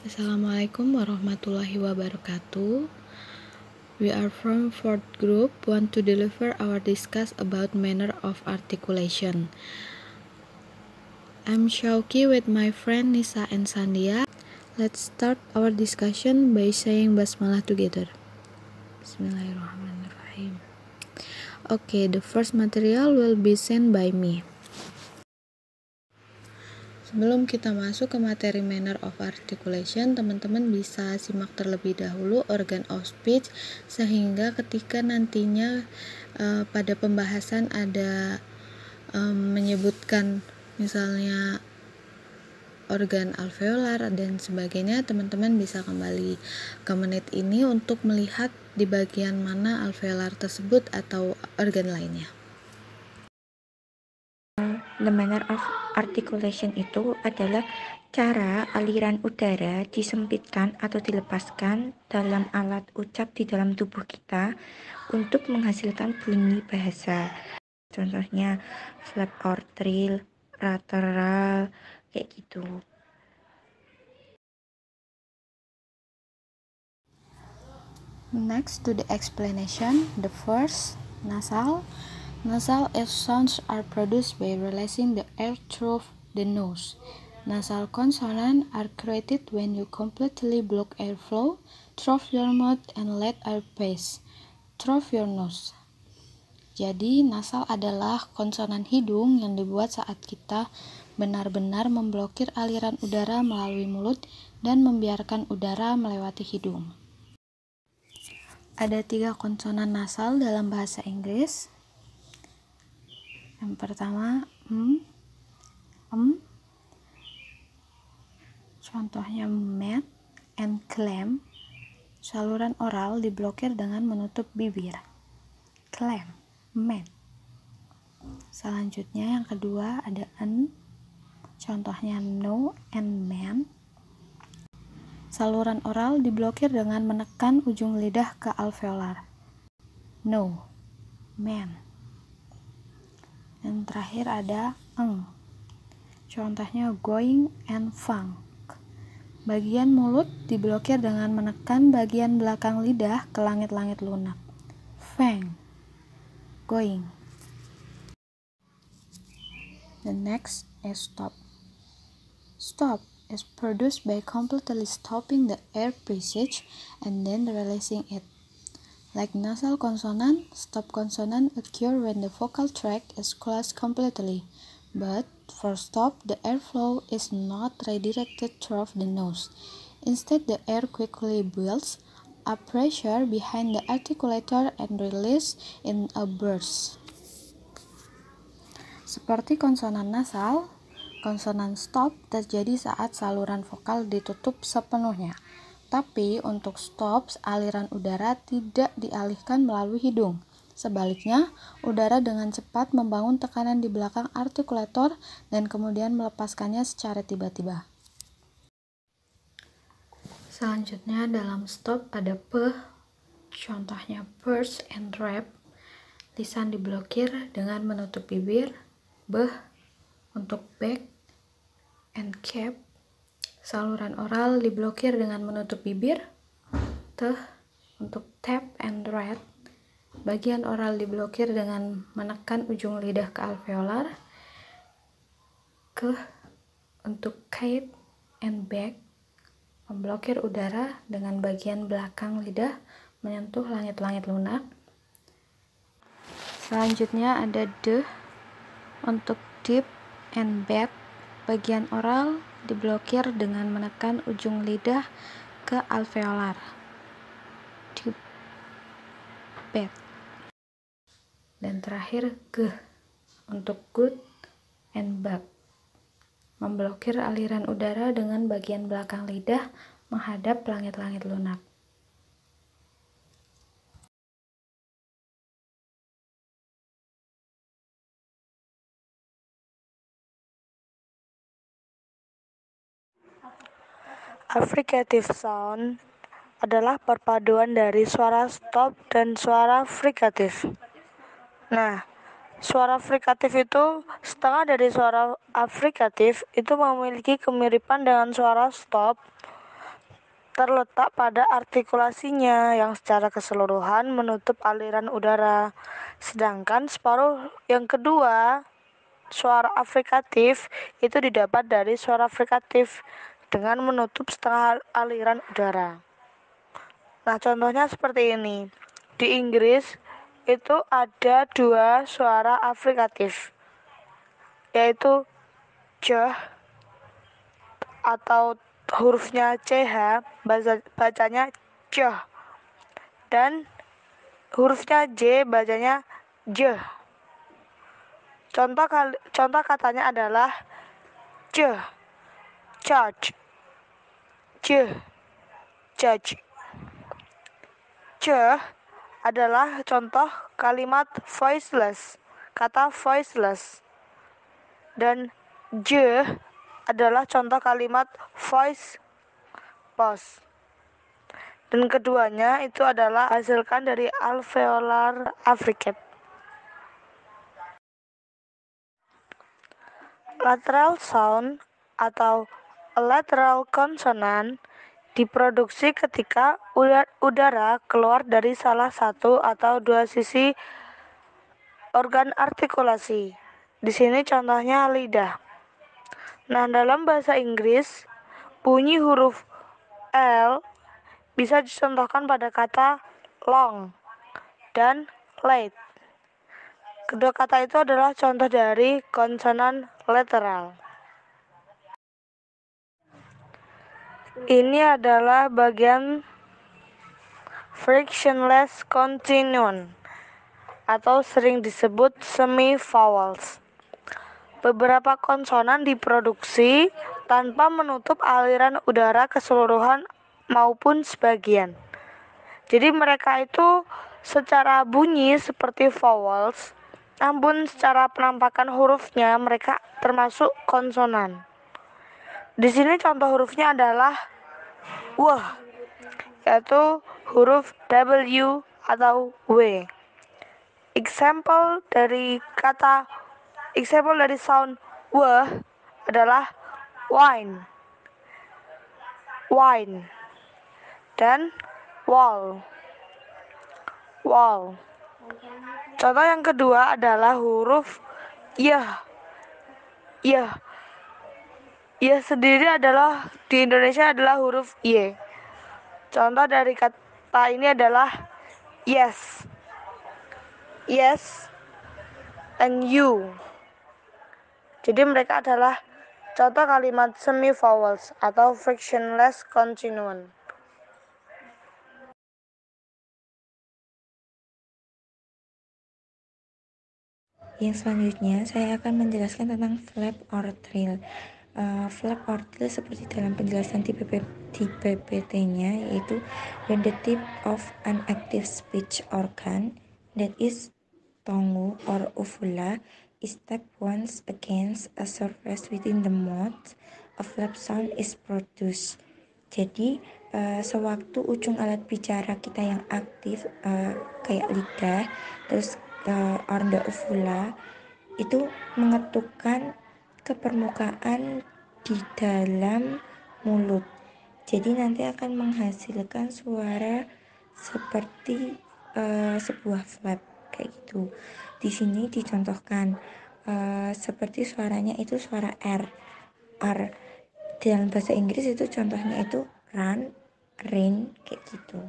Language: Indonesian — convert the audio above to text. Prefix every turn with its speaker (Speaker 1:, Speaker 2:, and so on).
Speaker 1: Assalamualaikum warahmatullahi wabarakatuh. We are from fourth group, want to deliver our discuss about manner of articulation. I'm Shauki with my friend Nisa and Sandia. Let's start our discussion by saying basmalah together. Bismillahirrahmanirrahim. Okay, the first material will be sent by me. Sebelum kita masuk ke materi manner of articulation, teman-teman bisa simak terlebih dahulu organ of speech, sehingga ketika nantinya pada pembahasan ada menyebutkan misalnya organ alveolar dan sebagainya, teman-teman bisa kembali ke menit ini untuk melihat di bagian mana alveolar tersebut atau organ lainnya.
Speaker 2: The manner of articulation itu adalah cara aliran udara disempitkan atau dilepaskan dalam alat ucap di dalam tubuh kita untuk menghasilkan bunyi bahasa. Contohnya flap or trill, lateral, kayak gitu.
Speaker 1: Next to the explanation, the first, nasal. Nasal sounds are produced by releasing the air through the nose. Nasal consonants are created when you completely block airflow through your mouth and let air pass through your nose. Jadi, nasal adalah konsonan hidung yang dibuat saat kita benar-benar memblokir aliran udara melalui mulut dan membiarkan udara melewati hidung. Ada 3 konsonan nasal dalam bahasa Inggris. Yang pertama, contohnya met and clam. Saluran oral diblokir dengan menutup bibir. Clam, met. Selanjutnya yang kedua ada n. Contohnya no and man. Saluran oral diblokir dengan menekan ujung lidah ke alveolar. No, man. Yang terakhir ada eng. Contohnya going and funk. Bagian mulut diblokir dengan menekan bagian belakang lidah ke langit-langit lunak. Fang, going. The next is stop. Stop is produced by completely stopping the air passage and then releasing it. Like nasal consonant, stop consonant occur when the vocal tract is closed completely. But for stop, the airflow is not redirected through the nose. Instead, the air quickly builds up pressure behind the articulator and release in a burst. Seperti konsonan nasal, konsonan stop terjadi saat saluran vokal ditutup sepenuhnya. Tapi untuk stop, aliran udara tidak dialihkan melalui hidung. Sebaliknya, udara dengan cepat membangun tekanan di belakang artikulator dan kemudian melepaskannya secara tiba-tiba. Selanjutnya dalam stop ada p, contohnya purse and wrap. Lisan diblokir dengan menutup bibir. B untuk back and cap. Saluran oral diblokir dengan menutup bibir. T untuk tap and rat. Bagian oral diblokir dengan menekan ujung lidah ke alveolar. K untuk kite and back. Memblokir udara dengan bagian belakang lidah menyentuh langit-langit lunak. Selanjutnya ada D untuk deep and bad. Bagian oral diblokir dengan menekan ujung lidah ke alveolar. Deep, bad. Dan terakhir G untuk good and bad. Memblokir aliran udara dengan bagian belakang lidah menghadap langit-langit lunak.
Speaker 3: Affricative sound adalah perpaduan dari suara stop dan suara frikatif. Nah, suara frikatif itu setengah dari suara affricative itu memiliki kemiripan dengan suara stop. terletak pada artikulasinya yang secara keseluruhan menutup aliran udara. Sedangkan separuh yang kedua, suara afrikatif, itu didapat dari suara frikatif dengan menutup setengah aliran udara. Nah, contohnya seperti ini. Di Inggris itu ada 2 suara afrikatif, yaitu j atau hurufnya CH, bacanya j, dan hurufnya J bacanya j. Contoh katanya adalah j, charge, j, judge. J adalah contoh kalimat voiceless, kata voiceless. Dan J adalah contoh kalimat voice pause. Dan keduanya itu adalah hasilkan dari alveolar affricate. Lateral sound atau lateral consonant diproduksi ketika udara keluar dari salah satu atau dua sisi organ artikulasi. Di sini contohnya lidah. Nah, dalam bahasa Inggris, bunyi huruf L bisa dicontohkan pada kata long dan late. Kedua kata itu adalah contoh dari konsonan lateral. Ini adalah bagian frictionless continuum atau sering disebut semi-vowels. Beberapa konsonan diproduksi tanpa menutup aliran udara keseluruhan maupun sebagian. Jadi mereka itu secara bunyi seperti vowels, namun secara penampakan hurufnya mereka termasuk konsonan. Di sini contoh hurufnya adalah W, yaitu huruf W atau W. Example dari sound W adalah wine, dan wall. Contoh yang kedua adalah huruf Y. Y sendiri adalah di Indonesia adalah huruf Y. Contoh dari kata ini adalah yes, and you. Jadi mereka adalah contoh kalimat semi-vowels atau frictionless continuum.
Speaker 2: Yang selanjutnya saya akan menjelaskan tentang flap or trill. Flap or trill seperti dalam penjelasan di PPT-nya, yaitu when the tip of an active speech organ, that is tongue or uvula, is tapped once against a surface within the mouth, a flap sound is produced. Jadi sewaktu ujung alat bicara kita yang aktif kayak lidah, terus organ uvula itu mengetukkan ke permukaan di dalam mulut. Jadi nanti akan menghasilkan suara seperti sebuah flap kayak gitu. Di sini dicontohkan seperti suaranya itu suara R. Dalam bahasa Inggris itu contohnya itu run, rain kayak gitu.